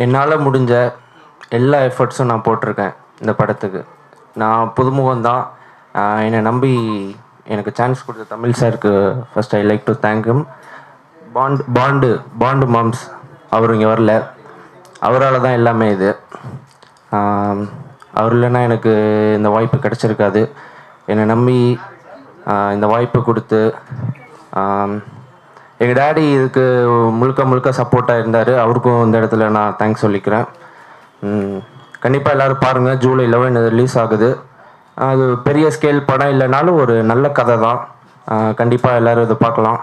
என்னால் முடிஞ்ச எல்லா எஃபர்ட்ஸும் நான் போட்டிருக்கேன் இந்த படத்துக்கு. நான் புதுமுகம் தான். என்னை நம்பி எனக்கு சான்ஸ் கொடுத்த தமிழ் சாருக்கு first I like to thank him. Pandu மாம்ஸ் அவர் இங்கே வரல, அவரால் தான் எல்லாமே இது. அவர் இல்லைன்னா எனக்கு இந்த வாய்ப்பு கிடச்சிருக்காது. என்னை நம்பி இந்த வாய்ப்பு கொடுத்து எங்கள் டேடி இதுக்கு முழுக்க சப்போர்ட்டாக இருந்தார். அவருக்கும் இந்த இடத்துல நான் தேங்க்ஸ் சொல்லிக்கிறேன். கண்டிப்பாக எல்லோரும் பாருங்கள். ஜூலை 11 ரிலீஸ் ஆகுது. அது பெரிய ஸ்கேல் படம் இல்லைனாலும் ஒரு நல்ல கதை தான். கண்டிப்பாக எல்லோரும் இதை பார்க்கலாம்.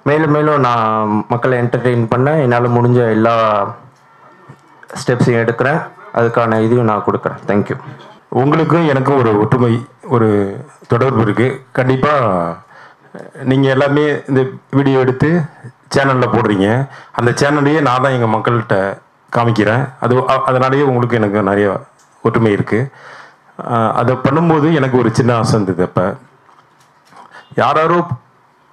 மேலும் நான் மக்களை என்டர்டெயின் பண்ண என்னால் முடிஞ்ச எல்லா ஸ்டெப்ஸையும் எடுக்கிறேன். அதுக்கான இதையும் நான் கொடுக்குறேன். தேங்க்யூ. உங்களுக்கும் எனக்கும் ஒரு ஒற்றுமை, ஒரு தொடர்பு இருக்குது. கண்டிப்பாக நீங்கள் எல்லாமே இந்த வீடியோ எடுத்து சேனலில் போடுறீங்க. அந்த சேனல்லையே நான் தான் எங்கள் மக்கள்கிட்ட காமிக்கிறேன். அதனாலேயே உங்களுக்கு எனக்கு நிறைய ஒற்றுமை இருக்குது. அதை பண்ணும்போது எனக்கு ஒரு சின்ன ஆசை இருந்தது. அப்போ யாரோ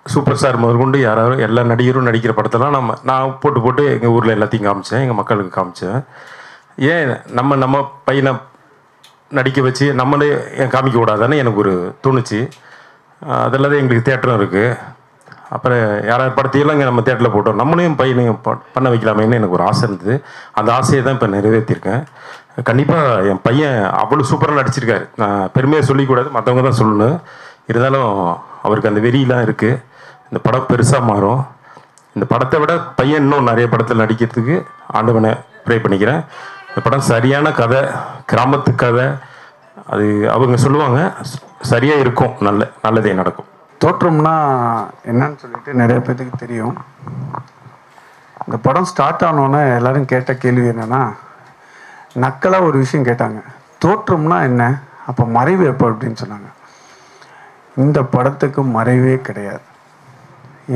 சூப்பர் ஸ்டார் முதற்கொண்டு யாரோ எல்லா நடிகரும் நடிக்கிற படத்தெல்லாம் நான் போட்டு எங்கள் ஊரில் எல்லாத்தையும் காமிச்சேன், எங்கள் மக்களுக்கு காமிச்சேன். ஏன் நம்ம பையனை நடிக்க வச்சு நம்மளே காமிக்க கூடாதானே எனக்கு ஒரு தோணுச்சு. அதில் தான் எங்களுக்கு தேட்டரும் இருக்குது. அப்புறம் யாராவது படத்தையெல்லாம் இங்கே நம்ம தேட்டரில் போட்டோம், நம்மளையும் பையனையும் பண்ண வைக்கலாமேன்னு எனக்கு ஒரு ஆசை இருந்தது. அந்த ஆசையை தான் இப்போ நிறைவேற்றிருக்கேன். கண்டிப்பாக என் பையன் அவ்வளோ சூப்பராக நடிச்சிருக்காரு. நான் பெருமையாக சொல்லிக்கூடாது, மற்றவங்க தான் சொல்லணும். இருந்தாலும் அவருக்கு அந்த வெறியெலாம் இருக்குது. இந்த படம் பெருசாக மாறும். இந்த படத்தை விட பையன் இன்னும் நிறைய படத்தில் நடிக்கிறதுக்கு ஆண்டவனை ப்ரே பண்ணிக்கிறேன். இந்த படம் சரியான கதை, கிராமத்து கதை. அது அவங்க சொல்லுவாங்க சரியாக இருக்கும், நல்லதே நடக்கும். தோற்றம்னா என்னன்னு சொல்லிட்டு நிறைய பேருக்கு தெரியும். இந்த படம் ஸ்டார்ட் ஆனோன்னே எல்லாரும் கேட்ட கேள்வி என்னென்னா, நக்கலாக ஒரு விஷயம் கேட்டாங்க, தோற்றம்னா என்ன, அப்போ மறைவு எப்போ அப்படின்னு சொன்னாங்க. இந்த படத்துக்கு மறைவே கிடையாது.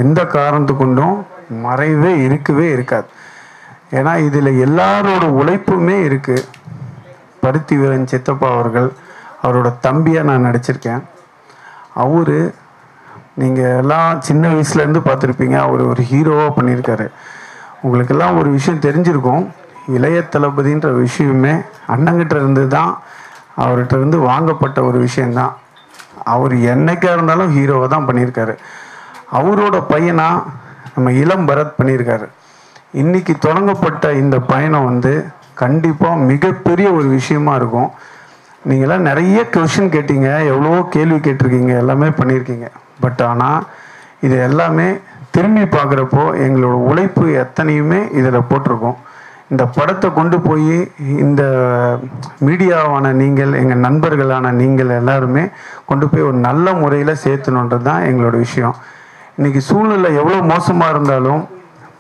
எந்த காரணத்து கொண்டும் மறைவே இருக்கவே இருக்காது. ஏன்னா இதில் எல்லாரோட உழைப்புமே இருக்குது. பருத்தி வீரன் சித்தப்பா அவரோட தம்பியாக நான் நடிச்சிருக்கேன். அவரு நீங்கள் எல்லாம் சின்ன வயசுலேருந்து பார்த்துருப்பீங்க. அவர் ஒரு ஹீரோவாக பண்ணியிருக்காரு. உங்களுக்கெல்லாம் ஒரு விஷயம் தெரிஞ்சிருக்கும். இளைய தளபதின்ற விஷயமே அண்ணங்கிட்ட இருந்து தான், அவர்கிட்ட இருந்து வாங்கப்பட்ட ஒரு விஷயந்தான். அவர் என்னைக்காக இருந்தாலும் ஹீரோவாக தான் பண்ணியிருக்காரு. அவரோட பையனாக நம்ம இளம் பரத் பண்ணியிருக்காரு. இன்றைக்கி தொடங்கப்பட்ட இந்த பயணம் கண்டிப்பாக மிகப்பெரிய ஒரு விஷயமா இருக்கும். நீங்களாம் நிறைய கொஷின் கேட்டீங்க, எவ்வளவோ கேள்வி கேட்டிருக்கீங்க, எல்லாமே பண்ணியிருக்கீங்க. பட் ஆனால் இது எல்லாமே திரும்பி பார்க்குறப்போ எங்களோட உழைப்பு எத்தனையுமே இதில் போட்டிருக்கோம். இந்த படத்தை கொண்டு போய் இந்த மீடியாவான நீங்கள், எங்கள் நண்பர்களான நீங்கள் எல்லாருமே கொண்டு போய் ஒரு நல்ல முறையில் சேர்த்தணுன்றது தான் எங்களோட விஷயம். இன்றைக்கி சூழ்நிலை எவ்வளோ மோசமாக இருந்தாலும்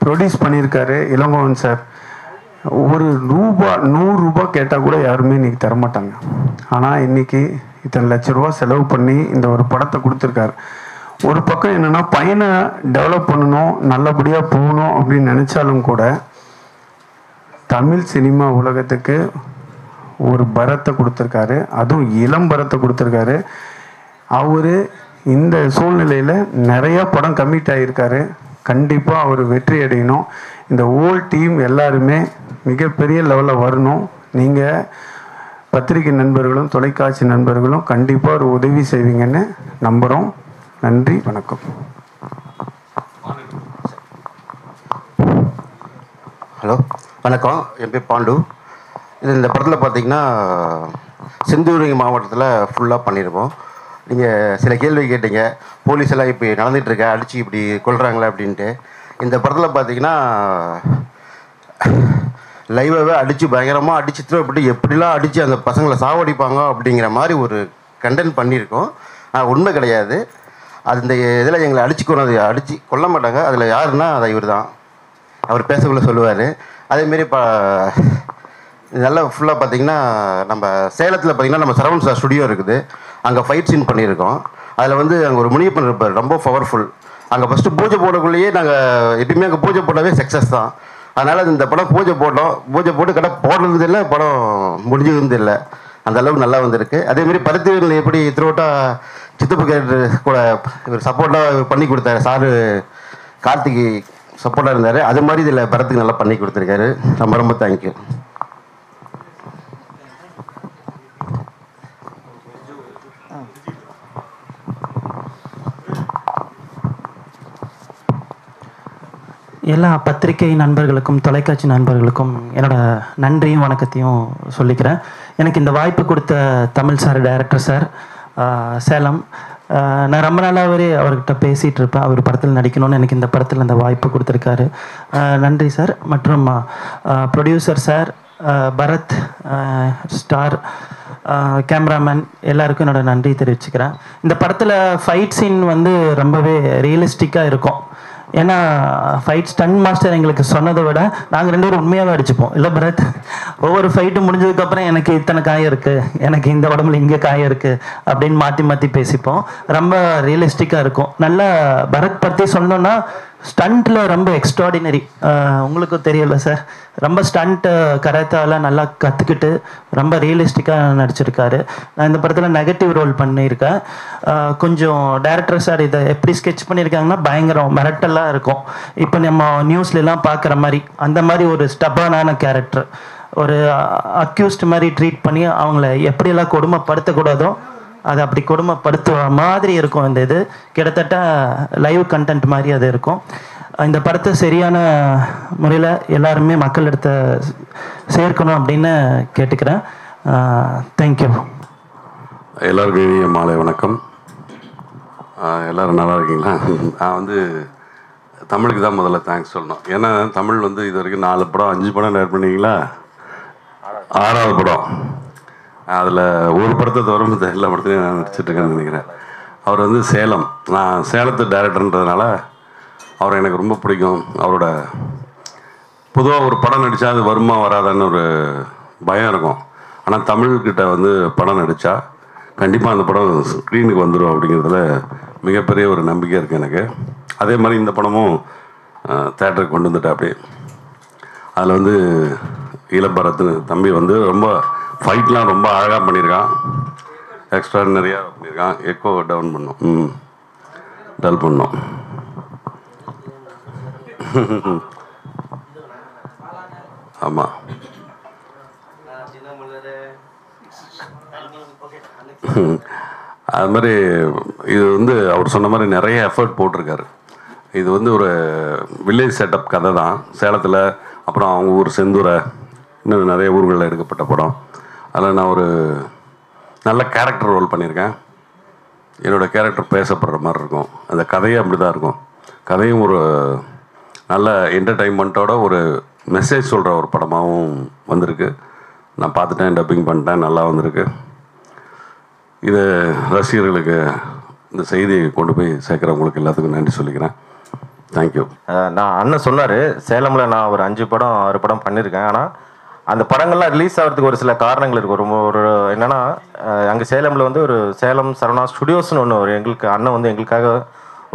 ப்ரொடியூஸ் பண்ணியிருக்காரு இளங்கோவன் சார். ஒரு ரூபா 100 ரூபா கேட்டால் கூட யாருமே இன்றைக்கி தரமாட்டாங்க. ஆனால் இன்றைக்கி இத்தனை லட்ச ரூபா செலவு பண்ணி இந்த ஒரு படத்தை கொடுத்துருக்காரு. ஒரு பக்கம் என்னென்னா, பையனை டெவலப் பண்ணணும், நல்லபடியாக போகணும் அப்படின்னு நினச்சாலும் கூட தமிழ் சினிமா உலகத்துக்கு ஒரு பரத்தை கொடுத்துருக்காரு. அதுவும் இளம் பரத்தை கொடுத்துருக்காரு. அவர் இந்த சூழ்நிலையில் நிறையா படம் கமிட் ஆகியிருக்காரு. கண்டிப்பாக அவர் வெற்றி அடையணும். இந்த ஹோல் டீம் எல்லாருமே மிகப்பெரிய லெவலில் வரணும். நீங்கள் பத்திரிகை நண்பர்களும் தொலைக்காட்சி நண்பர்களும் கண்டிப்பாக ஒரு உதவி செய்வீங்கன்னு நம்புகிறோம். நன்றி, வணக்கம். ஹலோ, வணக்கம். என் பேர் பாண்டு. இந்த படத்தில் பார்த்தீங்கன்னா சிவகங்கை மாவட்டத்தில் ஃபுல்லாக பண்ணியிருக்கோம். நீங்கள் சில கேள்வி கேட்டீங்க, போலீஸ் எல்லாம் இப்போ நடந்துகிட்ருக்க அடித்து இப்படி கொள்கிறாங்களே அப்படின்ட்டு. இந்த படத்தில் பார்த்தீங்கன்னா லைவாகவே அடித்து பயங்கரமாக அடித்து திருப்பப்பட்டு எப்படிலாம் அடித்து அந்த பசங்களை சாவடிப்பாங்க அப்படிங்கிற மாதிரி ஒரு கண்டென்ட் பண்ணியிருக்கோம். உண்மை கிடையாது. அது இந்த இதில் எங்களை அடித்து கொல்ல மாட்டாங்க. அதில் யாருன்னா அதை இவர் தான், அவர் பேசக்குள்ளே சொல்லுவார். அதேமாரி இப்போ நல்லா ஃபுல்லாக பார்த்திங்கன்னா நம்ம சேலத்தில் பார்த்திங்கன்னா நம்ம சரவணன் சார் ஸ்டுடியோ இருக்குது. அங்கே ஃபைட் சீன் பண்ணியிருக்கோம். அதில் அங்கே ஒரு முனியப்பன் இருப்பார், ரொம்ப பவர்ஃபுல். அங்கே ஃபஸ்ட்டு பூஜை போடக்குள்ளேயே நாங்கள் எப்பயுமே அங்கே பூஜை போட்டாவே சக்ஸஸ் தான். அதனால் இந்த படம் பூஜை போட்டு கடை போடுறது இல்லை, படம் முடிஞ்சது இல்லை. அந்த அளவுக்கு நல்லா வந்திருக்கு. அதேமாரி பருத்தியில் எப்படி த்ரோட்டா சித்தப்பு கேரக்டர் கூட இவர் சப்போர்ட்டாக பண்ணி கொடுத்தாரு சாரு கார்த்திகை சப்போர்ட்டாக இருந்தார். அது மாதிரி இதில் பரத்துக்கு நல்லா பண்ணி கொடுத்துருக்காரு. ரொம்ப ரொம்ப தேங்க்யூ. எல்லா பத்திரிகை நண்பர்களுக்கும் தொலைக்காட்சி நண்பர்களுக்கும் என்னோட நன்றியும் வணக்கத்தையும் சொல்லிக்கிறேன். எனக்கு இந்த வாய்ப்பு கொடுத்த Tamil sir, director sir, Salem, நான் ரொம்ப நாளாகவே அவர்கிட்ட பேசிகிட்டு இருப்பேன். அவர் படத்தில் நடிக்கணும்னு எனக்கு இந்த படத்தில் அந்த வாய்ப்பு கொடுத்துருக்காரு. நன்றி சார். மற்றும் producer sir, Bharath, star, cameraman எல்லாருக்கும் என்னோட நன்றி தெரிவிச்சுக்கிறேன். இந்த படத்தில் ஃபைட் சீன் வந்து ரொம்பவே ரியலிஸ்டிக்காக இருக்கும். ஏன்னா ஃபைட் ஸ்டன் மாஸ்டர் எங்களுக்கு சொன்னதை விட நாங்கள் 2 பேரும் உண்மையாகவே அடிச்சுப்போம். இல்லை பரத், ஒவ்வொரு ஃபைட்டும் முடிஞ்சதுக்கப்புறம் எனக்கு இத்தனை காயம் இருக்குது, எனக்கு இந்த உடம்புல இங்கே காயம் இருக்குது அப்படின்னு மாற்றி மாற்றி பேசிப்போம். ரொம்ப ரியலிஸ்டிக்காக இருக்கும். நல்லா பரத் பற்றி சொன்னோன்னா ஸ்டண்ட்டில் ரொம்ப எக்ஸ்ட்ராடினரி. உங்களுக்கும் தெரியல சார், ரொம்ப ஸ்டண்ட்டு கராத்தாலாம் நல்லா கற்றுக்கிட்டு ரொம்ப ரியலிஸ்டிக்காக நடிச்சிருக்காரு. நான் இந்த படத்தில் நெகட்டிவ் ரோல் பண்ணியிருக்கேன். கொஞ்சம் டைரக்டர் சார் இதை எப்படி ஸ்கெட்ச் பண்ணியிருக்காங்கன்னா பயங்கரம் மிரட்டலாக இருக்கும். இப்போ நம்ம நியூஸ்லலாம் பார்க்குற மாதிரி அந்த மாதிரி ஒரு ஸ்டப்பான கேரக்டர், ஒரு அக்யூஸ்ட் மாதிரி ட்ரீட் பண்ணி அவங்கள எப்படியெல்லாம் கொடுமைப்படுத்தக்கூடாதோ அதை அப்படி கொடுமைப்படுத்துவ மாதிரி இருக்கும். இந்த இது கிட்டத்தட்ட லைவ் கண்டென்ட் மாதிரி அது இருக்கும். இந்த படத்தை சரியான முறையில் எல்லாருமே மக்கள் எடுத்த சேர்க்கணும் அப்படின்னு கேட்டுக்கிறேன். தேங்க்யூ. எல்லாருக்கும் இனிய மாலை வணக்கம். எல்லோரும் நல்லா இருக்கீங்களா? நான் வந்து தமிழுக்கு தான் முதல்ல தேங்க்ஸ் சொல்லணும். ஏன்னா தமிழ் வந்து இது வரைக்கும் 4 படம் 5 படம் டைரக்ட் பண்ணிங்களா, 6வது படம். அதில் ஒரு படத்தை தவிர எல்லா படத்துலையும் நான் நடிச்சிட்ருக்கேன்னு நினைக்கிறேன். அவர் வந்து சேலம், நான் சேலத்து டைரக்டர்ன்றதுனால அவர் எனக்கு ரொம்ப பிடிக்கும். அவரோட பொதுவாக ஒரு படம் நடித்தா அது வருமா வராதான்னு ஒரு பயம் இருக்கும். ஆனால் தமிழ்கிட்ட வந்து படம் நடித்தா கண்டிப்பாக அந்த படம் ஸ்க்ரீனுக்கு வந்துடும் அப்படிங்கிறதுல மிகப்பெரிய ஒரு நம்பிக்கை இருக்குது எனக்கு. அதே மாதிரி இந்த படமும் தேட்டருக்கு கொண்டு வந்துட்டேன். அப்படியே அதில் வந்து இளம்பரத்து தம்பி வந்து ரொம்ப ஃபைட்லாம் ரொம்ப அழகாக பண்ணியிருக்கான், எக்ஸ்ட்ராடினரியாக பண்ணியிருக்கான். எக்கோ டவுன் பண்ணோம், டல் பண்ணோம். ஆமாம், அது மாதிரி இது வந்து அவர் சொன்ன மாதிரி நிறைய எஃபர்ட் போட்டிருக்காரு. இது வந்து ஒரு வில்லேஜ் செட்டப் கதை தான் சேலத்தில். அப்புறம் அவங்க ஊர் செந்தூரை, இன்னும் நிறைய ஊர்களில் எடுக்கப்பட்ட படம். அதில் நான் ஒரு நல்ல கேரக்டர் ரோல் பண்ணியிருக்கேன். என்னோடய கேரக்டர் பேசப்படுற மாதிரி இருக்கும். அந்த கதையே அப்படி தான் இருக்கும். கதையும் ஒரு நல்ல என்டர்டெயின்மெண்ட்டோட ஒரு மெசேஜ் சொல்கிற ஒரு படமாகவும் வந்திருக்கு. நான் பார்த்துட்டேன், டப்பிங் பண்ணிட்டேன், நல்லா வந்திருக்கு. இது ரசிகர்களுக்கு இந்த செய்தியை கொண்டு போய் சேர்க்குறவங்களுக்கு எல்லாத்துக்கும் நன்றி சொல்லிக்கிறேன். தேங்க்யூ. நான் அண்ணன் சொன்னார், சேலமில் நான் ஒரு 5 படம் 6 படம் பண்ணியிருக்கேன். ஆனால் அந்த படங்கள்லாம் ரிலீஸ் ஆகிறதுக்கு ஒரு சில காரணங்கள் இருக்குது. ஒரு என்னென்னா, அங்கே சேலமில் வந்து ஒரு சேலம் சரவணா ஸ்டுடியோஸ்னு ஒன்று ஒரு எங்களுக்கு அண்ணன் வந்து எங்களுக்காக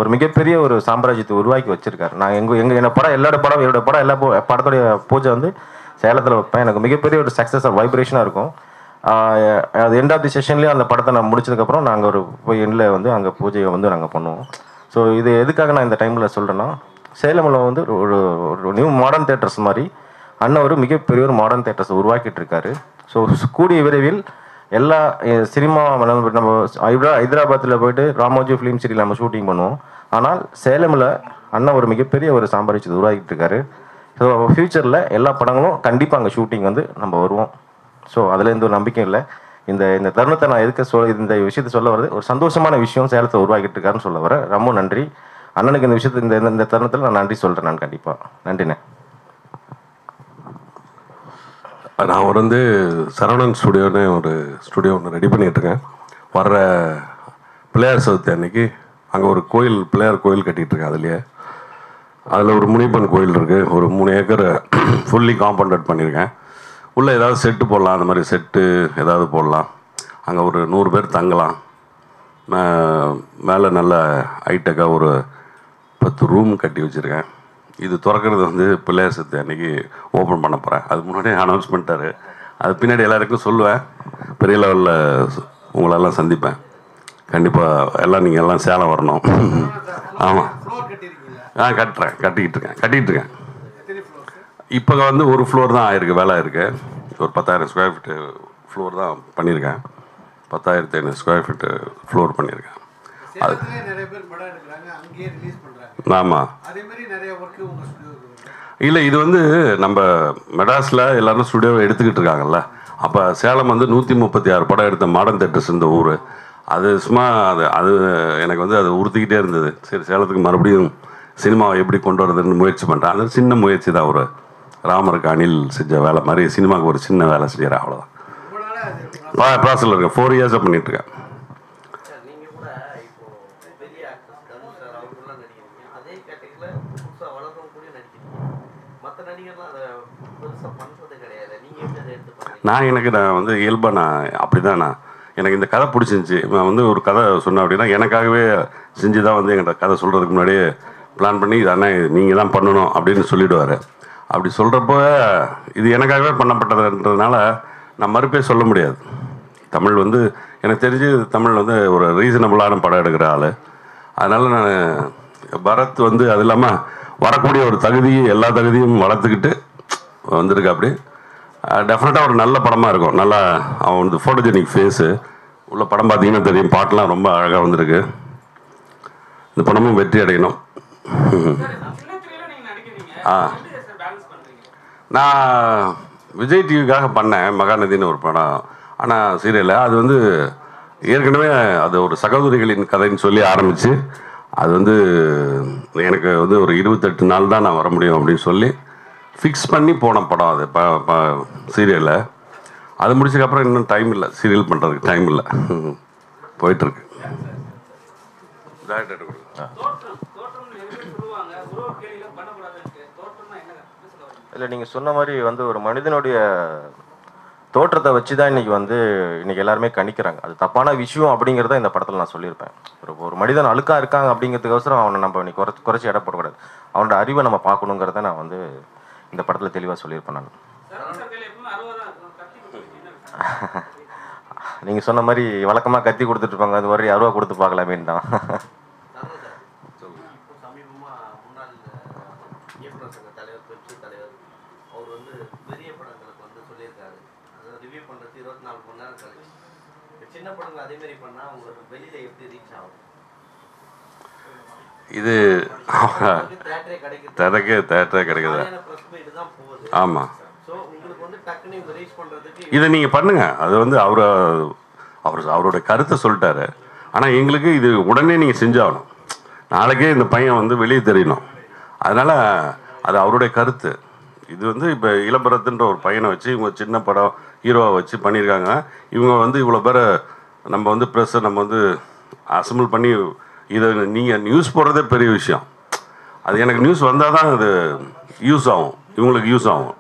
ஒரு மிகப்பெரிய ஒரு சாம்ராஜ்யத்தை உருவாக்கி வச்சுருக்காரு. நான் என்னோட படம் என்னோட படம் எல்லா படத்துடைய பூஜை வந்து சேலத்தில் வைப்பேன். எனக்கு மிகப்பெரிய ஒரு சக்ஸஸ் வைப்ரேஷனாக இருக்கும். அது எண்ட் ஆஃப் தி செஷன்லேயே அந்த படத்தை நான் முடிச்சதுக்கப்புறம் நாங்கள் ஒரு போய் எண்டில் வந்து அங்கே பூஜையை வந்து நாங்கள் பண்ணுவோம். ஸோ இது எதுக்காக நான் இந்த டைமில் சொல்கிறேன்னா, சேலமில் வந்து ஒரு நியூ மாடர்ன் தேட்டர்ஸ் மாதிரி அண்ணன் ஒரு மிகப்பெரிய ஒரு மாடர்ன் தேட்டர்ஸை உருவாக்கிட்டு இருக்காரு. ஸோ கூடிய விரைவில் எல்லா சினிமா நம்ம ஹைதராபாத்தில் போய்ட்டு ராமோஜி ஃபிலிம் சிட்டியில் நம்ம ஷூட்டிங் பண்ணுவோம். ஆனால் சேலமில் அண்ணன் ஒரு மிகப்பெரிய ஒரு சாம்ராஜ்யத்தை உருவாக்கிட்டு இருக்காரு. ஸோ ஃப்யூச்சரில் எல்லா படங்களும் கண்டிப்பாக அங்கே ஷூட்டிங் வந்து நம்ம வருவோம். ஸோ அதில் எந்த ஒரு நம்பிக்கையும் இல்லை. இந்த தருணத்தை நான் இந்த விஷயத்தை சொல்ல வருது, ஒரு சந்தோஷமான விஷயம் சேலத்தை உருவாக்கிட்டு இருக்காருன்னு சொல்ல வரேன். ரொம்ப நன்றி அண்ணனுக்கு. இந்த விஷயத்தை இந்த தருணத்தில் நான் நன்றி சொல்கிறேன். நான் கண்டிப்பாக நன்றிண்ணே. நான் வந்து சரவணன் ஸ்டுடியோன்னு ஒரு ஸ்டுடியோ ஒன்று ரெடி பண்ணிகிட்ருக்கேன். வர்ற பிள்ளையார் சதுர்த்தி அன்னைக்கு அங்கே ஒரு கோயில், பிள்ளையார் கோயில் கட்டிகிட்ருக்கேன். அதுலேயே அதில் ஒரு முனிப்பன் கோயில் இருக்குது. ஒரு 3 ஏக்கர் ஃபுல்லி காம்பவுண்டட் பண்ணியிருக்கேன். உள்ளே ஏதாவது செட்டு போடலாம், அந்த மாதிரி செட்டு ஏதாவது போடலாம். அங்கே ஒரு 100 பேர் தங்கலாம். மேலே நல்ல ஹைடெக்காக ஒரு 10 ரூம் கட்டி வச்சுருக்கேன். இது திறக்கிறது வந்து பிள்ளையார் சதுர்த்தி அன்றைக்கி ஓப்பன் பண்ண போகிறேன். அது முன்னாடியே அனௌன்ஸ் பண்ணிட்டாரு. அது பின்னாடி எல்லாருக்கும் சொல்லுவேன். பெரிய லெவலில் உங்களெல்லாம் சந்திப்பேன் கண்டிப்பாக. எல்லாம் நீங்கள் எல்லாம் சேலம் வரணும். ஆமாம், கட்டிக்கிட்டு இருக்கேன். இப்போ வந்து ஒரு ஃப்ளோர் தான் ஆயிருக்கு, வேலை இருக்குது. ஒரு 10,000 ஸ்கொயர் ஃபீட்டு ஃப்ளோர் தான் பண்ணியிருக்கேன். 10,500 ஸ்கொயர் ஃபீட்டு ஃப்ளோர் பண்ணியிருக்கேன். அது நிறைய பேர் படம் எடுக்கிறாங்க, அங்கேயே ரிலீஸ் பண்ணுறாங்க. ஆமாம், அதே மாதிரி நிறைய ஒர்க்கு உங்கள் ஸ்டுடியோ. இல்லை, இது வந்து நம்ம மெட்ராஸில் எல்லோரும் ஸ்டுடியோவை எடுத்துக்கிட்டு இருக்காங்கல்ல. அப்போ சேலம் வந்து 136 படம் எடுத்த மாடர்ன் தேட்டர்ஸ் இந்த ஊர். அது சும்மா அது எனக்கு வந்து அது உறுத்திக்கிட்டே இருந்தது. சரி, சேலத்துக்கு மறுபடியும் சினிமாவை எப்படி கொண்டு வரதுன்னு முயற்சி பண்ணுறேன். அது சின்ன முயற்சி தான், ஒரு ராமருக்கு அணில் செஞ்ச வேலை மாதிரி சினிமாவுக்கு ஒரு சின்ன வேலை செய்கிறேன், அவ்வளோதான். ப்ராசஸில் இருக்கேன், 4 இயர்ஸாக பண்ணிகிட்ருக்கேன். நான் வந்து இயல்பாக அப்படி தான் எனக்கு இந்த கதை பிடிச்சிருந்துச்சி. நான் வந்து ஒரு கதை சொன்னேன் அப்படின்னா எனக்காகவே செஞ்சு தான் வந்து என்கிட்ட கதை சொல்கிறதுக்கு முன்னாடியே பிளான் பண்ணி இது அண்ணா நீங்கள் தான் பண்ணணும் அப்படின்னு சொல்லிவிடுவார். அப்படி சொல்கிறப்போ இது எனக்காகவே பண்ணப்பட்டதுன்றதுனால நான் மறுப்பே சொல்ல முடியாது. தமிழ் வந்து எனக்கு தெரிஞ்சு தமிழ் வந்து ஒரு ரீசனபுளான படம் எடுக்கிற ஆள். அதனால் நான் பரத் வந்து அது இல்லாமல் வரக்கூடிய ஒரு எல்லா தகுதியும் வளர்த்துக்கிட்டு வந்திருக்கு. அப்படி டெஃபினட்டாக ஒரு நல்ல படமாக இருக்கும். நல்லா அவன் வந்து ஃபோட்டோஜெனிக் ஃபேஸு உள்ள படம் பார்த்தீங்கன்னா தெரியும். பாட்டெலாம் ரொம்ப அழகாக வந்திருக்கு. இந்த படமும் வெற்றி அடையணும். நான் விஜய் டிவிக்காக பண்ணேன் மகாநதின்னு ஒரு படம். ஆனால் சீரியலில் அது வந்து ஏற்கனவே அது ஒரு சகோதரிகளின் கதைன்னு சொல்லி ஆரம்பித்து அது வந்து எனக்கு வந்து ஒரு 28 நாள் தான் நான் வர முடியும் அப்படின்னு சொல்லி ஃபிக்ஸ் பண்ணி போன படம் அது சீரியலில். அது முடிச்சதுக்கப்புறம் இன்னும் டைம் இல்லை, சீரியல் பண்ணுறதுக்கு டைம் இல்லை, போயிட்டுருக்கு. இல்லை, நீங்கள் சொன்ன மாதிரி வந்து ஒரு மனிதனுடைய தோற்றத்தை வச்சு தான் இன்றைக்கி எல்லாருமே கணிக்கிறாங்க. அது தப்பான விஷயம் அப்படிங்கிறத இந்த படத்தில் நான் சொல்லியிருப்பேன். ஒரு மனிதன் அழுக்காக இருக்காங்க அப்படிங்கிறதுக்கோசரம் அவனை நம்ம இன்னைக்கு குறைச்சி இட போடக்கூடாது. அவனோட அறிவை நம்ம பார்க்கணுங்கிறத நான் வந்து இந்த படத்தில் தெளிவாக சொல்லியிருப்பேன். நான் நீங்கள் சொன்ன மாதிரி வழக்கமாக கத்தி கொடுத்துட்ருப்பாங்க, அது வரை 60 கொடுத்து பார்க்கலாமேன்னு தான். இது தேட்டரே கிடைக்குது. ஆமாம், இதை நீங்கள் பண்ணுங்க. அது வந்து அவருடைய கருத்தை சொல்லிட்டாரு. ஆனால் எங்களுக்கு இது உடனே நீங்கள் செஞ்சாகணும். நாளைக்கே இந்த பையன் வந்து வெளியே தெரியணும். அதனால் அது அவருடைய கருத்து. இது வந்து இப்போ இளம்பரத்துன்ற ஒரு பையனை வச்சு இவங்க சின்ன படம் ஹீரோவை வச்சு பண்ணியிருக்காங்க. இவங்க வந்து இவ்வளோ பேரை நம்ம வந்து ப்ரெஸ்ஸை நம்ம வந்து அசம்பிள் பண்ணி இதை நீங்கள் நியூஸ் போடுறதே பெரிய விஷயம். அது எனக்கு நியூஸ் வந்தால் தான் அது யூஸ் ஆகும், இவங்களுக்கு யூஸ் ஆகும்.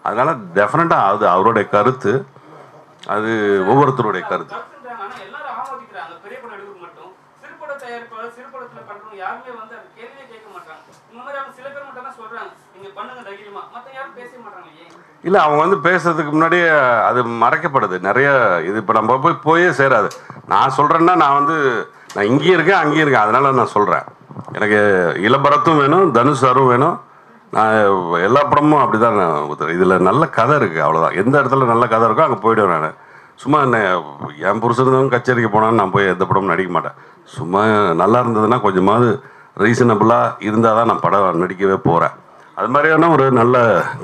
அதனால் டெஃபினட்டாக அது அவருடைய கருத்து, அது ஒவ்வொருத்தருடைய கருத்து. இல்லை, அவங்க வந்து பேசுறதுக்கு முன்னாடியே அது மறைக்கப்படுது நிறைய. இது இப்போ நம்ம போயே சேராது. நான் சொல்கிறேன்னா நான் இங்கேயும் இருக்கேன் அங்கேயும் இருக்கேன். அதனால் நான் சொல்கிறேன். எனக்கு இளம்பரத்தும் வேணும், தனுஷ் சாரும் வேணும். நான் எல்லா படமும் அப்படி தான் நான் இதில் நல்ல கதை இருக்குது, அவ்வளோதான். எந்த இடத்துல நல்ல கதை இருக்கோ அங்கே போய்டுவேன். நான் சும்மா என் புருஷனும் கச்சேரிக்கு போனான்னு நான் போய் எந்த படமும் நடிக்க மாட்டேன். சும்மா நல்லா இருந்ததுன்னா கொஞ்சமாவது ரீசனபுளாக இருந்தால் தான் நான் படம் நடிக்கவே போகிறேன். அது மாதிரியான ஒரு நல்ல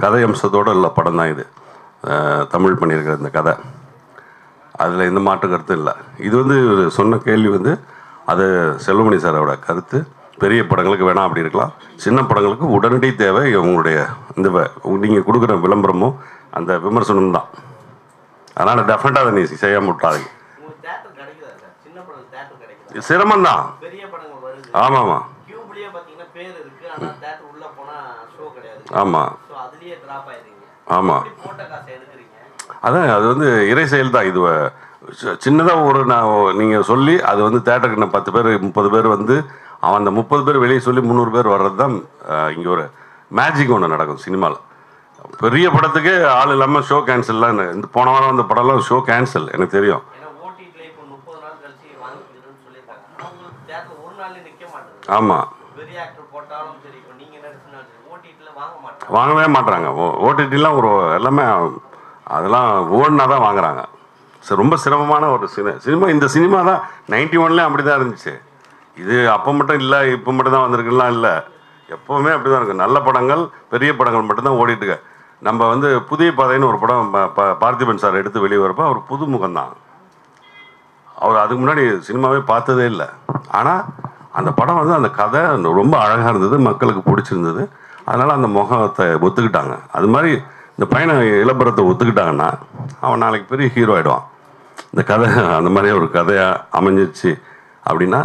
கதை அம்சத்தோடு உள்ள படம் தான் இது. தமிழ் பண்ணியிருக்கிற இந்த கதை, அதில் எந்த மாற்று கருத்தும் இல்லை. இது வந்து சொன்ன கேள்வி வந்து அது செல்வமணி சாரோட கருத்து. பெரிய படங்களுக்கு வேணாம் அப்படி இருக்கலாம், சின்ன படங்களுக்கு உடனடி தேவை உங்களுடைய இந்த நீங்கள் கொடுக்குற விளம்பரமும் அந்த விமர்சனம் தான். அதனால் டெஃபினட்டாக அதை நீ செய்யாம விட்டாதீங்க. சிரமம்தான். ஆமாம் ஆமாம் ஆமாம் ஆமாம், அதான் அது வந்து இறை செயல் தான். இது சின்னதாக ஒரு நீங்கள் சொல்லி அது வந்து தேட்டருக்கு 10 பேர் 30 பேர் வந்து அவன் அந்த 30 பேர் வெளியே சொல்லி 300 பேர் வர்றது தான் இங்கே ஒரு மேஜிக் ஒன்று நடக்கும் சினிமாவில். பெரிய படத்துக்கு ஆள் இல்லாமல் ஷோ கேன்சல்லாம். இந்த போன வாரம் அந்த படம்லாம் ஷோ கேன்சல் எனக்கு தெரியும். ஆமாம் வாங்கவே மாட்டுறாங்க. ஓடிடிலாம் ஒரு எல்லாமே அதெல்லாம் ஓடினா தான் வாங்குறாங்க. ரொம்ப சிரமமான ஒரு சினிமா. இந்த சினிமா தான் 91லேயும் அப்படி தான் இருந்துச்சு. இது அப்போ மட்டும் இல்லை, இப்போ மட்டும் தான் வந்திருக்குலாம் இல்லை, எப்போவுமே அப்படி தான் இருக்குது. நல்ல படங்கள், பெரிய படங்கள் மட்டும்தான் ஓடிட்டுருக்கு. நம்ம வந்து புதிய பாதைன்னு ஒரு படம் பார்த்திபன் சார் எடுத்து வெளியே வரப்போ அவர் புது முகம்தான். அவர் அதுக்கு முன்னாடி சினிமாவே பார்த்ததே இல்லை. ஆனால் அந்த படம் வந்து அந்த கதை ரொம்ப அழகாக இருந்தது, மக்களுக்கு பிடிச்சிருந்தது. அதனால் அந்த முகத்தை ஒத்துக்கிட்டாங்க. அது மாதிரி இந்த பையனை இளம்பரத்தை ஒத்துக்கிட்டாங்கன்னா அவன் நாளைக்கு பெரிய ஹீரோ ஆகிடுவான். இந்த கதை அந்த மாதிரி ஒரு கதையாக அமைஞ்சிச்சு அப்படின்னா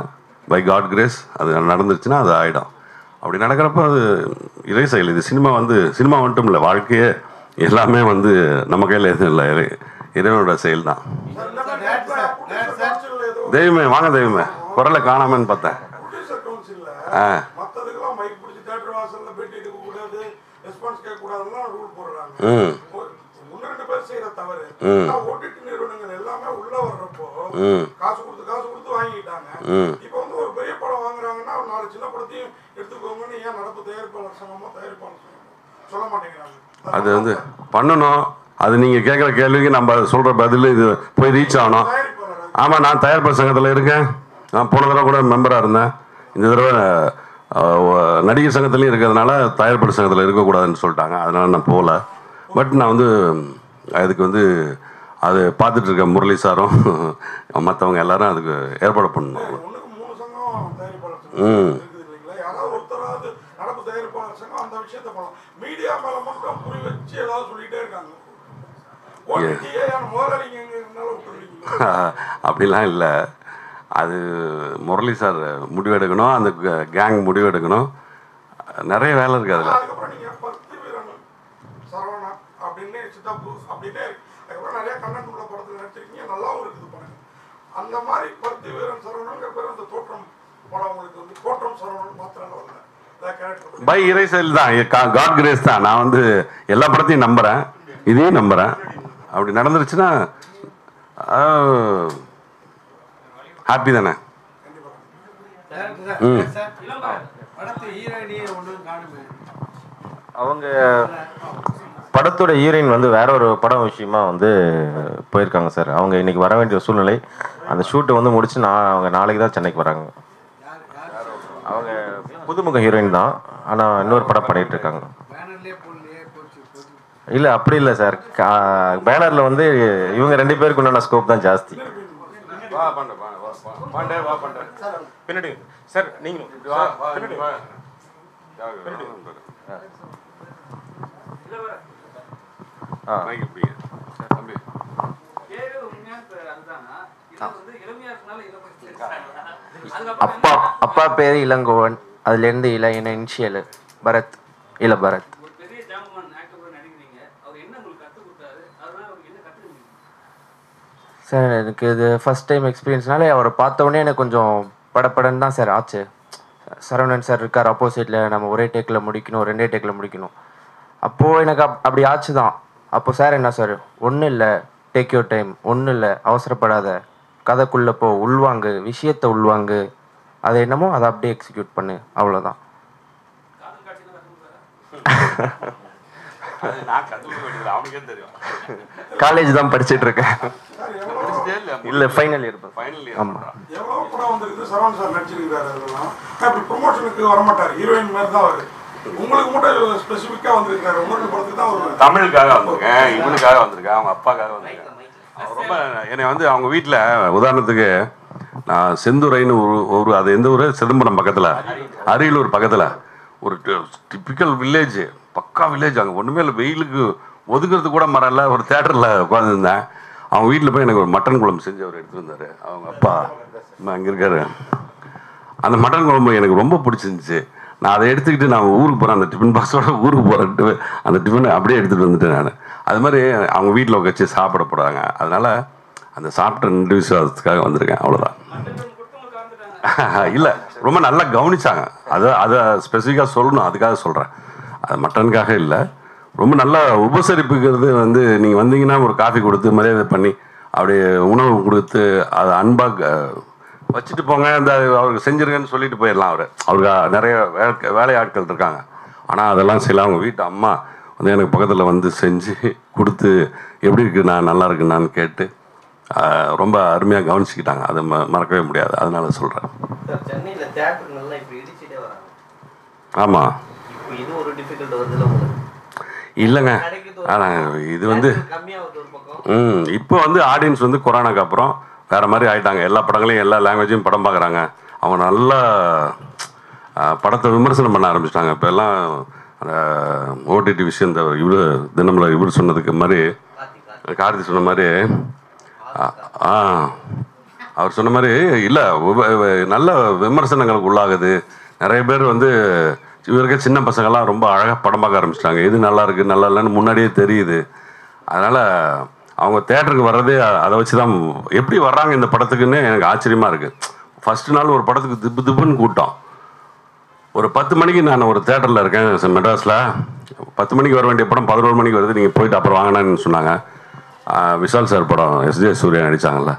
பை காட் கிரேஸ் அது நடந்துருச்சுன்னா அது ஆகிடும். அப்படி நடக்கிறப்ப அது இறை செயல். இது சினிமா வந்து சினிமா மட்டும் இல்லை, வாழ்க்கையே எல்லாமே வந்து நம்ம கையில் எதுவும் இல்லை, இறைவனோட செயல் தான். தெய்வமே வாங்க, தெய்வமே குரலை காணாமன்னு பார்த்தேன். அது வந்து பண்ணணும். அது நீங்க கேட்குற கேள்விக்கு நம்ம சொல்ற பதில் இது போய் ரீச் ஆகணும். ஆமா, நான் தயாரிப்பாளர் சங்கத்தில் இருக்கேன். நான் போன தடவை கூட மெம்பராக இருந்தேன். இந்த தடவை நடிகர் சங்கத்துலேயும் இருக்கிறதுனால தயாரிப்பாளர் சங்கத்தில் இருக்கக்கூடாதுன்னு சொல்லிட்டாங்க. அதனால நான் போகல. பட் நான் வந்து அதுக்கு வந்து அது பார்த்துட்டு இருக்க முரளி சாரும் மற்றவங்க எல்லாரும் அதுக்கு ஏற்பாடு பண்ணணும். அப்படிலாம் இல்லை, அது முரளி சார் முடிவெடுக்கணும், அந்த கேங் முடிவெடுக்கணும். நிறைய வேலை இருக்கு அதில். பை இறை செயல் தான், காட் கிரேஸ் தான். நான் வந்து எல்லா படத்தையும் நம்புறேன், இதையும் நம்புறேன். அப்படி நடந்துருச்சுன்னா ஹாப்பி தானே. அவங்க படத்தோட ஹீரோயின் வந்து வேற ஒரு படம் விஷயமா வந்து போயிருக்காங்க சார். அவங்க இன்னைக்கு வர வேண்டிய சூழ்நிலை. அந்த ஷூட்டை வந்து முடிச்சு அவங்க நாளைக்கு தான் சென்னைக்கு வராங்க. அவங்க புதுமுக ஹீரோயின் தான், ஆனால் இன்னொரு படம் பண்ணிட்டு இருக்காங்க. இல்லை அப்படி இல்லை சார், பேனரில் வந்து இவங்க 2 பேருக்கு உண்டான ஸ்கோப் தான் ஜாஸ்தி. பின்னாடி சார் நீங்களும் அப்பா பேரு இளங்கோவன், அதுல இருந்து இளையன இனிஷியல் பரத், இள பரத். சார் எனக்கு இது ஃபர்ஸ்ட் டைம் எக்ஸ்பீரியன்ஸ்னால அவரை பார்த்த உடனே எனக்கு கொஞ்சம் படப்படன்னு தான் சார் ஆச்சு. சரவணன் சார் இருக்கார் ஆப்போசிட்டில், நம்ம ஒரே டேக்கில் முடிக்கணும், 2 டேக்கில் முடிக்கணும். அப்போது எனக்கு அப்படி ஆச்சு தான். அப்போ சார் என்ன சார், ஒன்றும் இல்லை, டேக் யூர் டைம், ஒன்றும் இல்லை, அவசரப்படாத, கதைக்குள்ளே போ, உள்வாங்கு, விஷயத்தை உள்வாங்கு, அதை என்னமோ அதை அப்படியே எக்ஸிக்யூட் பண்ணு, அவ்வளோதான். காலேஜ் தான் படிச்சுட்டு இருக்கேன். இல்ல ஃபைனல் இயர். ஆமா, எவ்வளவு படம் வந்திருக்கு, சரவணன் சார் நடிச்சிருக்காரு. அதெல்லாம் அப்படி ப்ரொமோஷனுக்கு வர மாட்டார், ஹீரோயின் மாதிரி தான் வருது. உங்களுக்கு மட்டும் ஸ்பெசிஃபிக்கா வந்திருக்காரு, உங்களுக்கு படத்துக்கு தான் வருவாங்க. தமிழுக்காக வந்திருக்கேன், இவனுக்காக வந்திருக்கேன், அவங்க அப்பாக்காக வந்திருக்கேன். ரொம்ப என்னை வந்து அவங்க வீட்டில் உதாரணத்துக்கு நான் செந்துறைன்னு ஒரு அது எந்த ஊர், சிதம்பரம் பக்கத்தில், அரியலூர் பக்கத்தில் ஒரு டிப்பிக்கல் வில்லேஜ், பக்கா வில்லேஜ். அங்கே ஒன்றுமே இல்லை, வெயிலுக்கு ஒதுக்கிறது கூட மரல. ஒரு தேட்டரில் உட்காந்துருந்தேன். அவங்க வீட்டில் போய் எனக்கு ஒரு மட்டன் குழம்பு செஞ்சு அவர் எடுத்துகிட்டு வந்தார். அவங்க அப்பா அங்கே இருக்காரு. அந்த மட்டன் குழம்பு எனக்கு ரொம்ப பிடிச்சிருந்துச்சு. நான் அதை எடுத்துக்கிட்டு நான் ஊருக்கு போகிறேன், அந்த டிஃபன் பாக்ஸோட ஊருக்கு போகிறேன்ட்டு அந்த டிஃபனை அப்படியே எடுத்துகிட்டு வந்துட்டேன் நான். அது மாதிரி அவங்க வீட்டில் வச்சு சாப்பிட போகிறாங்க. அதனால் அந்த சாப்பிட்ட 2 விசுவாசத்துக்காக வந்திருக்கேன், அவ்வளோதான். இல்லை, ரொம்ப நல்லா கவனிச்சாங்க. அதை ஸ்பெசிஃபிக்காக சொல்லணும், அதுக்காக சொல்கிறேன். அது மட்டனுக்காக இல்லை, ரொம்ப நல்லா உபசரிப்புக்கிறது வந்து நீங்கள் வந்தீங்கன்னா ஒரு காஃபி கொடுத்து மரியாதை பண்ணி அப்படியே உணவு கொடுத்து அதை அன்பாக வச்சுட்டு போங்க, இந்த அவருக்கு செஞ்சிருங்கன்னு சொல்லிட்டு போயிடலாம். அவருக்கு நிறைய வேலையாட்கள் இருக்காங்க. ஆனால் அதெல்லாம் செய்யலாம். அவங்க வீட்டு அம்மா வந்து எனக்கு பக்கத்தில் வந்து செஞ்சு கொடுத்து எப்படி இருக்குண்ணா நல்லா இருக்குண்ணான்னு கேட்டு ரொம்ப அருமையாக கவனிச்சுக்கிட்டாங்க. அதை மறக்கவே முடியாது. அதனால சொல்கிறேன். சென்னையில் தியேட்டர் நல்லா இப்போ இடிச்சுட்டே வராங்க. ஆமாம், இப்போ இது ஒரு டிஃபிகல்ட் வருதுல இல்லைங்க. ஆனால் இது வந்து இப்போ வந்து ஆடியன்ஸ் வந்து கொரோனாக்கு அப்புறம் வேறு மாதிரி ஆகிட்டாங்க. எல்லா படங்களையும் எல்லா லாங்குவேஜையும் படம் பார்க்குறாங்க. அவங்க நல்லா படத்தை விமர்சனம் பண்ண ஆரம்பிச்சிட்டாங்க. இப்போ எல்லாம் அந்த ஓடிடி விஷயம் இந்த இவர் தினமில் இவர் சொன்னதுக்கு மாதிரி கார்த்தி சொன்ன மாதிரி அவர் சொன்ன மாதிரி இல்லை, நல்ல விமர்சனங்களுக்கு உள்ளாகுது. நிறைய பேர் வந்து இவருக்கே சின்ன பசங்கள்லாம் ரொம்ப அழகாக படம் பார்க்க ஆரம்பிச்சிட்டாங்க. எது நல்லா இருக்குது நல்லா இல்லைன்னு முன்னாடியே தெரியுது. அதனால் அவங்க தேட்டருக்கு வர்றதே அதை வச்சு தான் எப்படி வர்றாங்க இந்த படத்துக்குன்னு எனக்கு ஆச்சரியமாக இருக்குது. ஃபஸ்ட்டு நாள் ஒரு படத்துக்கு திப்பு திப்புன்னு கூட்டம். ஒரு 10 மணிக்கு நான் ஒரு தேட்டரில் இருக்கேன் மெட்ராஸில். 10 மணிக்கு வர வேண்டிய படம் 11 மணிக்கு வருது. நீங்கள் போயிட்டு அப்புறம் வாங்கினான்னு சொன்னாங்க. விஷால் சார் படம் எஸ்ஜே சூர்யா நடித்தாங்கல்ல,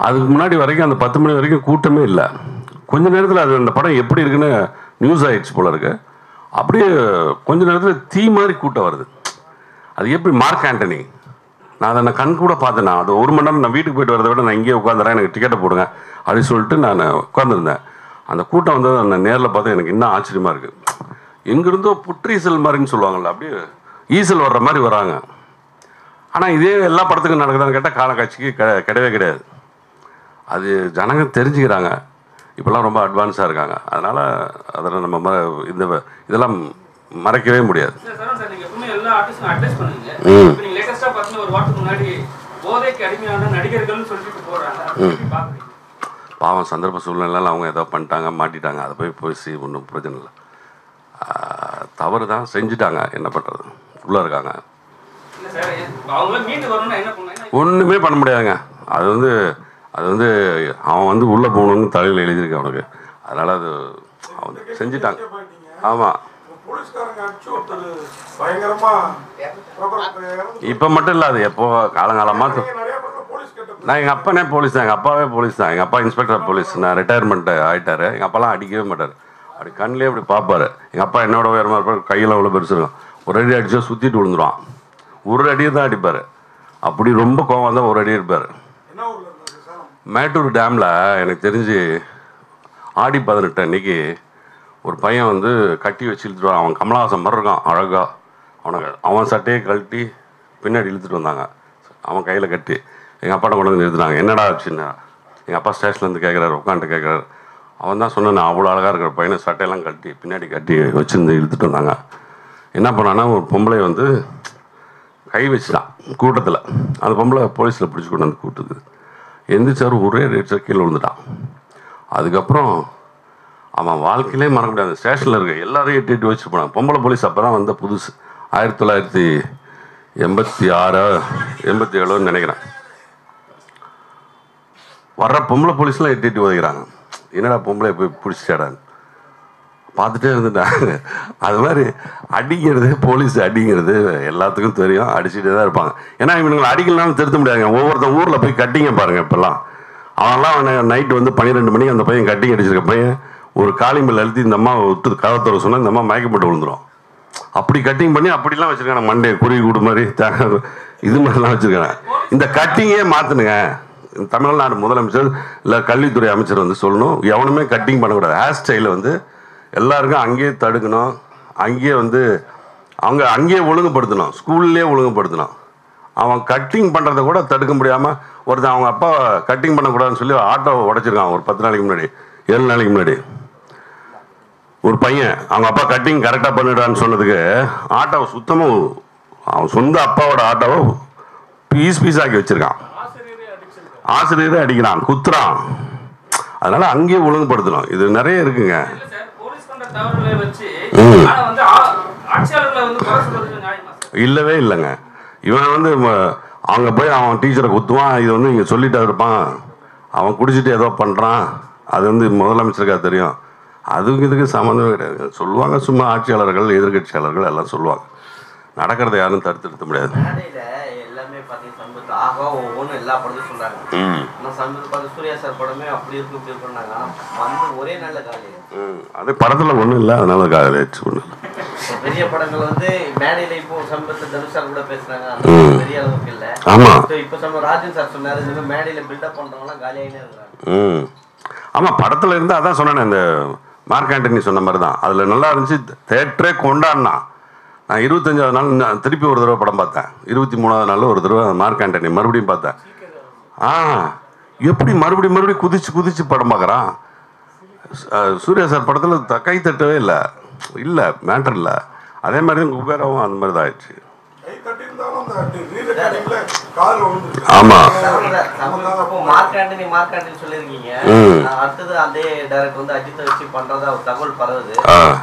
அதுக்கு முன்னாடி வரைக்கும் அந்த 10 மணி வரைக்கும் கூட்டமே இல்லை. கொஞ்ச நேரத்தில் அது அந்த படம் எப்படி இருக்குன்னு நியூஸ் ஆகிடுச்சு போல இருக்கு. அப்படியே கொஞ்ச நேரத்தில் தீ மாதிரி கூட்டம் வருது. அது எப்படி மார்க் ஆண்டனி, நான் அதை கண் கூட பார்த்தேன். அது 1 மணி நேரம் நான் வீட்டுக்கு போயிட்டு வரதை விட நான் இங்கேயே உட்காந்துறேன், எனக்கு டிக்கெட்டை போடுங்க அப்படின்னு சொல்லிட்டு நான் உட்காந்துருந்தேன். அந்த கூட்டம் வந்து நான் நேரில் பார்த்தா எனக்கு இன்னும் ஆச்சரியமாக இருக்குது. எங்கிருந்தோ புற்றீசல் மாதிரின்னு சொல்லுவாங்கள்ல, அப்படியே ஈசல் வர்ற மாதிரி வராங்க. ஆனால் இதே எல்லா படத்துக்கும் நடக்குதான்னு கேட்டால் காலக்காட்சிக்கு கிடையவே கிடையாது. அது ஜனங்க தெரிஞ்சுக்கிறாங்க. இப்போல்லாம் ரொம்ப அட்வான்ஸாக இருக்காங்க. அதனால் அதெல்லாம் நம்ம இதெல்லாம் மறைக்கவே முடியாது. பாவம் சந்தர்ப்ப சூழ்நிலையில் அவங்க ஏதோ பண்ணிட்டாங்க, மாட்டிட்டாங்க. அதை போய் ஒன்றும் பிரச்சனை இல்லை. தவறு தான் செஞ்சுட்டாங்க, என்ன பண்ணுறது, உள்ளே இருக்காங்க. ஒன்றுமே பண்ண முடியாதுங்க. அது வந்து அவன் வந்து உள்ளே போகணுன்னு தலையில் எழுதியிருக்கு அவனுக்கு. அதனால் அது அவன் செஞ்சுட்டாங்க. ஆமாம், இப்போ மட்டும் இல்லை, அது எப்போ காலங்காலமாக. நான் எங்கள் அப்பனே போலீஸ் தான், எங்கள் அப்பாவே போலீஸ் தான். எங்கள் அப்பா இன்ஸ்பெக்டர் போலீஸ். நான் ரிட்டையர்மெண்ட் ஆகிட்டார். எங்கள் அப்பாலாம் அடிக்கவே மாட்டார். அப்படி கண்ணிலே அப்படி பார்ப்பார். எங்கள் அப்பா என்னோட உயரமாக இருப்பார், கையில் அவ்வளோ பெருசு இருக்கும். ஒரு அடி அடிச்சா சுற்றிட்டு விழுந்துருவான். ஒரு அடியை தான் அடிப்பார். அப்படி ரொம்ப கோவம் தான் ஒரு அடி இருப்பார். மேட்டூர் டேமில் எனக்கு தெரிஞ்சு ஆடி 18 அன்னைக்கு ஒரு பையன் வந்து கட்டி வச்சு இழுத்துட்டு அவன் கமலஹாசன் மாதிரி இருக்கான் அழகாக. அவன் சட்டையை கழட்டி பின்னாடி இழுத்துட்டு வந்தாங்க, அவன் கையில் கட்டி. எங்கள் அப்பாட்ட கொண்டு வந்து நிறுத்துனாங்க. என்னடா ஆச்சுன்னா, எங்கள் அப்பா ஸ்டேஷன்லேருந்து கேட்குறாரு, உட்காந்துட்டு கேட்குறாரு. அவன் தான் சொன்னான், அவ்வளோ அழகாக இருக்கிற பையனை சட்டையெல்லாம் கட்டி பின்னாடி கட்டி வச்சுருந்து இழுத்துட்டு வந்தாங்க. என்ன பண்ணான்னா, ஒரு பொம்பளை வந்து கை வச்சுட்டான் கூட்டத்தில். அந்த பொம்பளை போலீஸில் பிடிச்சி கொண்டு வந்து கூட்டுது. எந்திரிச்சார், ஒரே ரேட் கீழே விழுந்துட்டான். அதுக்கப்புறம் அவன் வாழ்க்கையிலே மறக்க முடியாது. ஸ்டேஷனில் இருக்க எல்லாரையும் எட்டு வச்சுட்டு போனான். பொம்பளை போலீஸ் அப்போ தான் வந்த புதுசு, 1986 87 நினைக்கிறேன். வர்ற பொம்பளை போலீஸ்லாம் எட்டு உதைக்கிறாங்க. என்னடா பொம்பளை போய் பிடிச்சிட்டாடான்னு பார்த்துட்டே இருந்துட்டாங்க. அது மாதிரி அடிக்கிறது, போலீஸ் அடிங்கிறது எல்லாத்துக்கும் தெரியும். அடிச்சுட்டே தான் இருப்பாங்க. ஏன்னா இவனுங்களை அடிக்கலாம்னு திருத்த முடியாதுங்க. ஒவ்வொருத்தன் ஊரில் போய் கட்டிங்க பாருங்கள். இப்போல்லாம் அவன்லாம் நைட்டு வந்து 12 மணிக்கு அந்த பையன் கட்டிங் அடிச்சிருக்க பையன் ஒரு காலிம்பில் அழுத்தி இந்த அம்மா விட்டு கவத்தோட சொன்னால் இந்த அம்மா மயக்கப்பட்டு விழுந்துடும். அப்படி கட்டிங் பண்ணி அப்படிலாம் வச்சுருக்காங்க. மண்டே குருவி கூடு மாதிரி இது மாதிரிலாம் வச்சுருக்காங்க. இந்த கட்டிங்கே மாற்றணுங்க. தமிழ்நாடு முதலமைச்சர் இல்லை கல்வித்துறை அமைச்சர் வந்து சொல்லணும், எவனுமே கட்டிங் பண்ணக்கூடாது. ஹேர் ஸ்டைலை வந்து எல்லாருக்கும் அங்கேயே தடுக்கணும். அங்கேயே வந்து அங்கேயே ஒழுங்குபடுத்தணும். ஸ்கூல்லேயே ஒழுங்குபடுத்தணும். அவன் கட்டிங் பண்ணுறதை கூட தடுக்க முடியாமல் ஒருத்தன் அவங்க அப்பா கட்டிங் பண்ணக்கூடாதுன்னு சொல்லி ஆட்டோவை உடைச்சிருக்கான். ஒரு 10 நாளைக்கு முன்னாடி, 7 நாளைக்கு முன்னாடி ஒரு பையன் அவங்க அப்பா கட்டிங் கரெக்டாக பண்ணிடான்னு சொன்னதுக்கு ஆட்டோவை சுத்தமாக அவன் சொந்த அப்பாவோட ஆட்டோவை பீஸ் ஆக்கி வச்சிருக்கான். ஆசிரியரே அடிக்கிறான், குத்துறான். அதனால அங்கேயே ஒழுங்குபடுத்தணும். இது நிறைய இருக்குங்க. இல்லவே இல்லைங்க. இவன் வந்து அவங்க போய் அவன் டீச்சரை குத்துவான். இது வந்து இங்கே சொல்லிட்டு இருப்பான். அவன் குடிச்சிட்டு ஏதோ பண்ணுறான். அது வந்து முதலமைச்சருக்காக தெரியும். அதுக்கு இதுக்கு சம்மந்தமே கிடையாது. சொல்லுவாங்க சும்மா ஆட்சியாளர்கள், எதிர்கட்சியாளர்கள் எல்லாம் சொல்லுவாங்க. நடக்கிறத யாரும் தடுத்து நிறுத்த முடியாது. எல்லாமே பார்த்தீங்கன்னா ஆகா ஒவ்வொன்றும் எல்லா படத்தையும் சொல்கிறாங்க. ஆனால் சமீபத்தில் பார்த்து சூர்யா சார் படமே அப்படி இருக்கு இப்படி இருக்குன்னாங்க. வந்து ஒரே நல்ல காலையில் அது படத்தில் ஒன்றும் இல்லை, அதனால காலையில் ஒன்றும் இல்லை. பெரிய படங்கள் வந்து மேடையில இப்போ சமீபத்தில் தனுஷ் சார் கூட பேசுறாங்க, அந்த பெரிய அளவுக்கு இல்ல. ஆமா. இப்போ ராஜன் சார் சொன்னாரு, இந்த மாதிரி மேடையில பில்டப் பண்றவங்கலாம் காலியாகினே இருக்காங்க. ஆமா, படத்துல இருந்து அதான் சொன்னேன், இந்த மார்க் ஆண்டனி சொன்ன மாதிரி தான். அதுல நல்லா இருந்துச்சு, தேட்டரே கொண்டாடினா. நான் 25வது நாள் நான் திருப்பி ஒரு தடவை படம் பார்த்தேன். 23வது நாள் ஒரு தடவை மார்க் ஆண்டனி மறுபடியும் பார்த்தேன். எப்படி மறுபடியும் குதிச்சு படம் பார்க்குறான். சூர்யா சார் படத்தில் கை தட்டவே இல்லை மேட்டர் இல்லை. அதே மாதிரி தான் குபேராவும் அந்த மாதிரி தான் ஆயிடுச்சு. ஆமா, மார்க் ஆண்டனி சொல்லிருக்கீங்க. அடுத்தது அதே டைரக்டர் வந்து அஜித்தை வச்சு பண்றதா ஒரு தகவல் பரவுது.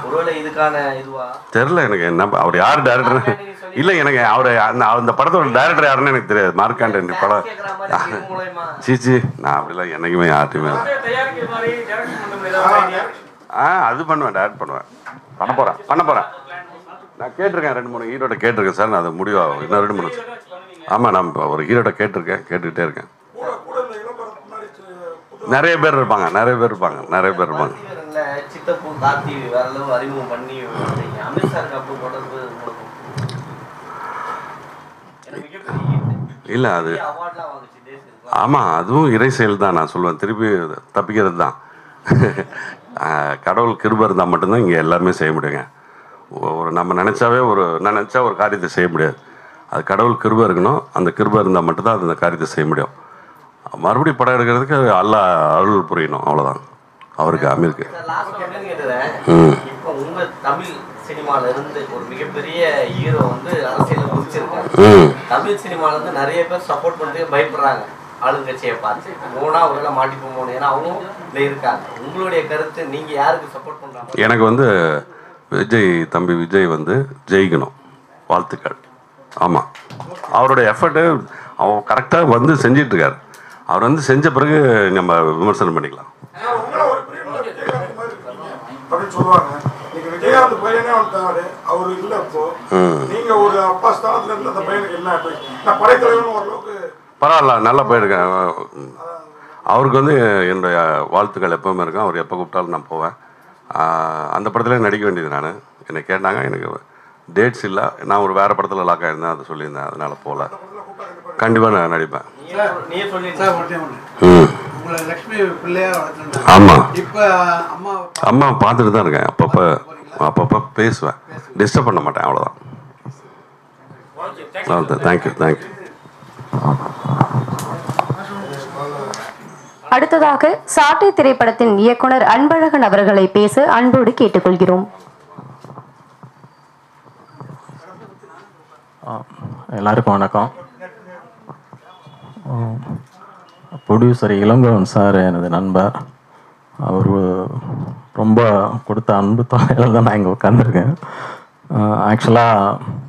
ஒருவேளை இதுக்கான இதுவா தெரியல எனக்கு. என்ன அவர் யார் டைரக்டர் இல்லை, எனக்கு அவரு அந்த படத்தோட டைரக்டர் யாருன்னு எனக்கு தெரியாது. மார்க் ஆண்டனி படம் சீச்சி, நான் அப்படிலாம் என்னைக்குமே யார்ட்டையுமே அது பண்ணுவேன், டைரக்ட் பண்ணுவேன், பண்ண போறேன். நான் கேட்டிருக்கேன், 2-3 ஹீரோட கேட்டிருக்கேன் சார். நான் அது முடிவாகும் இன்னும் 2-3. ஆமாம், நான் ஒரு ஹீரோட கேட்டுக்கிட்டே இருக்கேன். நிறைய பேர் இருப்பாங்க. சித்தப்பூ கார்த்தி வேற அளவு அறிமுகம் பண்ணி அமித்ஷார் கப்பு தொடர்பு இல்லை அது. ஆமாம், அதுவும் இறை செயல் தான். நான் சொல்லுவேன், திருப்பி தப்பிக்கிறது தான். கடவுள் கிருபை இருந்தால் மட்டும்தான் இங்கே எல்லாருமே செய்ய முடியுங்க. நம்ம நினச்சா ஒரு காரியத்தை செய்ய முடியாது. அது கடவுள் கிருபை இருக்கணும். அந்த கிருபை இருந்தால் மட்டும்தான் அந்த காரியத்தை செய்ய முடியும். மறுபடியும் படம் எடுக்கிறதுக்கு அல்லாஹ் அருள் புரியணும், அவ்வளோதான். அவருக்கு அமீருக்கு. இப்போ உங்க தமிழ் சினிமால இருந்து ஒரு மிகப்பெரிய ஹீரோ வந்து அரசியல் குதிச்சிருக்காங்க. தமிழ் சினிமால இருந்து நிறைய பேர் சப்போர்ட் பண்ணுறதுக்கு பயப்படுறாங்க. ஆளுங்கட்சியை பார்த்து போனா ஒருவேளை மாட்டிப்போம், ஏன்னா அவங்க இருக்காங்க. உங்களுடைய கருத்து, நீங்க யாருக்கு சப்போர்ட் பண்றாங்க? எனக்கு வந்து தம்பி விஜய் வந்து ஜெயிக்கணும், வாழ்த்துக்கள். ஆமாம், அவருடைய எஃபர்ட்டு அவர் கரெக்டாக வந்து செஞ்சிட்ருக்கார். அவர் வந்து செஞ்ச பிறகு நம்ம விமர்சனம் பண்ணிக்கலாம். விஜயகாந்த் பையனே வந்துட்டாரு, அவரு இல்ல. இப்போ நீங்க ஒரு அப்பா ஸ்தானத்துல இருந்து அந்த பையனுக்கு என்ன படைத்தலைவன் ஓரளவுக்கு பரவாயில்ல, நல்லா போயிருக்கேன். அவருக்கு வந்து என்னுடைய வாழ்த்துக்கள் எப்பவுமே இருக்கும். அவர் எப்போ கூப்பிட்டாலும் நான் போவேன். அந்த படத்துல நடிக்க வேண்டியது. நான் என்னை கேட்டாங்க, எனக்கு டேட்ஸ் இல்லை, நான் ஒரு வேறு படத்தில் லாக் ஆகிருந்தேன், அதை சொல்லியிருந்தேன், அதனால் போகல. கண்டிப்பாக நான் நடிப்பேன். ஆமாம், அம்மா பார்த்துட்டு தான் இருக்கேன். அப்பப்போ பேசுவேன், டிஸ்டர்ப் பண்ண மாட்டேன், அவ்வளோதான். தேங்க்யூ. அடுத்ததாக சாட்டை திரைப்படத்தின் இயக்குனர் அன்பழகன் அவர்களை பேச அன்போடு கேட்டுக்கொள்கிறோம். எல்லாருக்கும் வணக்கம். ப்ரொடியூசர் இளங்கோவன் சார் எனது நண்பர். அவர் ரொம்ப கொடுத்த அன்பு தொகையில் தான் நான் இங்கே உட்காந்துருக்கேன். ஆக்சுவலாக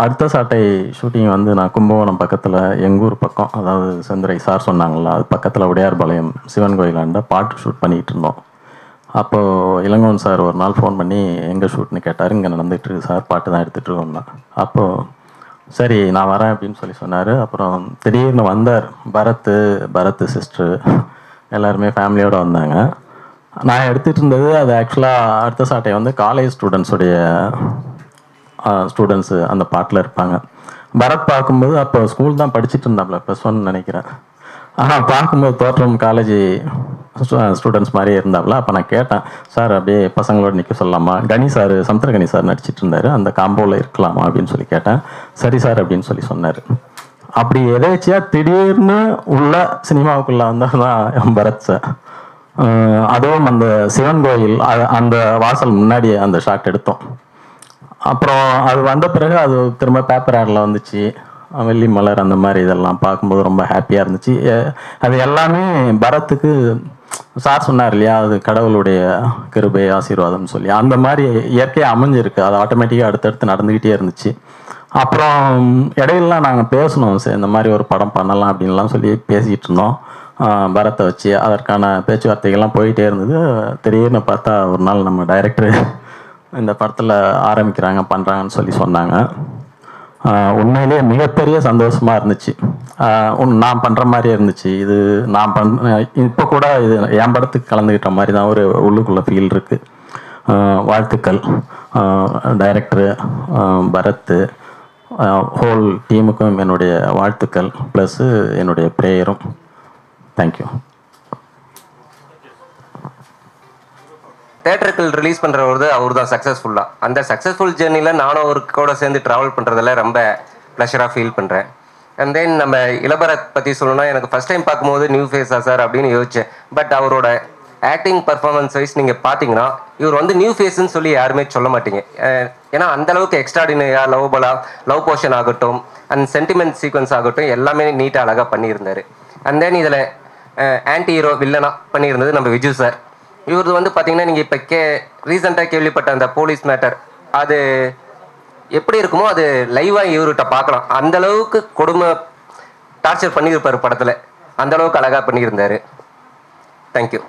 அடுத்த சாட்டை ஷூட்டிங் வந்து நான் கும்பகோணம் பக்கத்தில் எங்கள் ஊர் பக்கம், அதாவது செந்துரை சார் சொன்னாங்களா, அது பக்கத்தில் உடையார்பாளையம் சிவன் கோயிலாண்ட பாட்டு ஷூட் பண்ணிகிட்டு இருந்தோம். அப்போது இளங்கோவன் சார் ஒரு நாள் ஃபோன் பண்ணி எங்கே ஷூட்னு கேட்டார். இங்கே நடந்துகிட்ருக்கு சார், பாட்டு தான் எடுத்துகிட்டு இருக்கோம்னா. அப்போது சரி நான் வரேன் அப்படின்னு சொல்லி சொன்னார். அப்புறம் திடீர்னு வந்தார். பரத் சிஸ்டர் எல்லாருமே ஃபேமிலியோடு வந்தாங்க. நான் எடுத்துகிட்டு இருந்தது அது ஆக்சுவலாக அடுத்த சாட்டை வந்து காலேஜ் ஸ்டூடெண்ட்ஸுடைய ஸ்டூடெண்ட்ஸு அந்த பாட்டில் இருப்பாங்க. பரத் பார்க்கும்போது அப்போ ஸ்கூல் தான் படிச்சுட்டு இருந்தாப்புல, +1 நினைக்கிறேன். ஆனால் பார்க்கும்போது தோற்றம் காலேஜ் ஸ்டூடெண்ட்ஸ் மாதிரியே இருந்தாப்புல. அப்போ நான் கேட்டேன், சார் அப்படியே பசங்களோட நிற்க சொல்லலாமா, சமுத்திரகனி சார் நடிச்சிட்டு இருந்தார், அந்த காம்போவில் இருக்கலாமா அப்படின்னு சொல்லி கேட்டேன். சரி சார் அப்படின்னு சொல்லி சொன்னார். அப்படி எதேச்சியாக திடீர்னு உள்ள சினிமாவுக்குள்ளே வந்தால் தான் பரத் சார். அதுவும் அந்த சிவன் கோயில் அந்த வாசல் முன்னாடியே அந்த ஷாட் எடுத்தோம். அப்புறம் அது வந்த பிறகு அது திரும்ப பேப்பர் ஆடில் வந்துச்சு, வெள்ளி மலர் அந்த மாதிரி இதெல்லாம் பார்க்கும்போது ரொம்ப ஹாப்பியாக இருந்துச்சு. அது எல்லாமே பரத்துக்கு சார் சொன்னார் இல்லையா, அது கடவுளுடைய கிருபை ஆசீர்வாதம்னு சொல்லி அந்த மாதிரி இயற்கையாக அமைஞ்சிருக்கு. அது ஆட்டோமேட்டிக்காக அடுத்தடுத்து நடந்துக்கிட்டே இருந்துச்சு. அப்புறம் இடையிலாம் நாங்கள் பேசணும், சரி இந்த மாதிரி ஒரு படம் பண்ணலாம் அப்படின்லாம் சொல்லி பேசிகிட்டு இருந்தோம் பரத்தை வச்சு. அதற்கான பேச்சுவார்த்தைகள்லாம் போயிட்டே இருந்தது. திடீர்னு பார்த்தா ஒரு நாள் நம்ம டைரக்டர் இந்த படத்தில் ஆரம்பிக்கிறாங்க பண்ணுறாங்கன்னு சொல்லி சொன்னாங்க. உண்மையிலேயே மிகப்பெரிய சந்தோஷமாக இருந்துச்சு. நான் பண்ணுற மாதிரியே இருந்துச்சு. இது நான் இப்போ கூட இது என் படத்துக்கு கலந்துக்கிட்ட மாதிரி தான் ஒரு உள்ளுக்குள்ளே ஃபீல் இருக்குது. வாழ்த்துக்கள். டைரக்டரு பரத், ஹோல் டீமுக்கும் என்னுடைய வாழ்த்துக்கள், ப்ளஸ்ஸு என்னுடைய ப்ரேயரும். தேங்க்யூ. தேட்டருக்குள் ரிலீஸ் பண்ணுறவர் அவர் தான் சக்ஸஸ்ஃபுல்லாக. அந்த சக்ஸஸ்ஃபுல் ஜேர்னியில் நானும் அவருக்கு கூட சேர்ந்து ட்ராவல் பண்ணுறதில் ரொம்ப ப்ளஷராக ஃபீல் பண்ணுறேன். அண்ட் தென் நம்ம இளபரத் பற்றி சொல்லணும்னா, எனக்கு ஃபஸ்ட் டைம் பார்க்கும்போது நியூ ஃபேஸா சார் அப்படின்னு யோசித்தேன். பட் அவரோட ஆக்டிங் பர்ஃபார்மன்ஸ் வைஸ் நீங்கள் பார்த்தீங்கன்னா இவர் வந்து நியூ ஃபேஸ்ன்னு சொல்லி யாருமே சொல்ல மாட்டீங்க. ஏன்னா அந்தளவுக்கு எக்ஸ்ட்ராடினரியாக லவ் போர்ஷன் ஆகட்டும் அண்ட் சென்டிமெண்ட் சீக்வன்ஸ் ஆகட்டும் எல்லாமே நீட்டாக அழகாக பண்ணியிருந்தார். அண்ட் தென் இதில் ஆன்டி ஹீரோ வில்லனாக பண்ணியிருந்தது நம்ம விஜய் சார். இவரது வந்து பார்த்தீங்கன்னா நீங்கள் இப்போ ரீசெண்டாக கேள்விப்பட்ட அந்த போலீஸ் மேட்டர் அது எப்படி இருக்குமோ அது லைவாக இவர்கிட்ட பார்க்கலாம். அந்தளவுக்கு கொடுமை டார்ச்சர் பண்ணியிருப்பார் படத்தில், அந்தளவுக்கு அழகாக பண்ணியிருந்தார். தேங்க்யூ.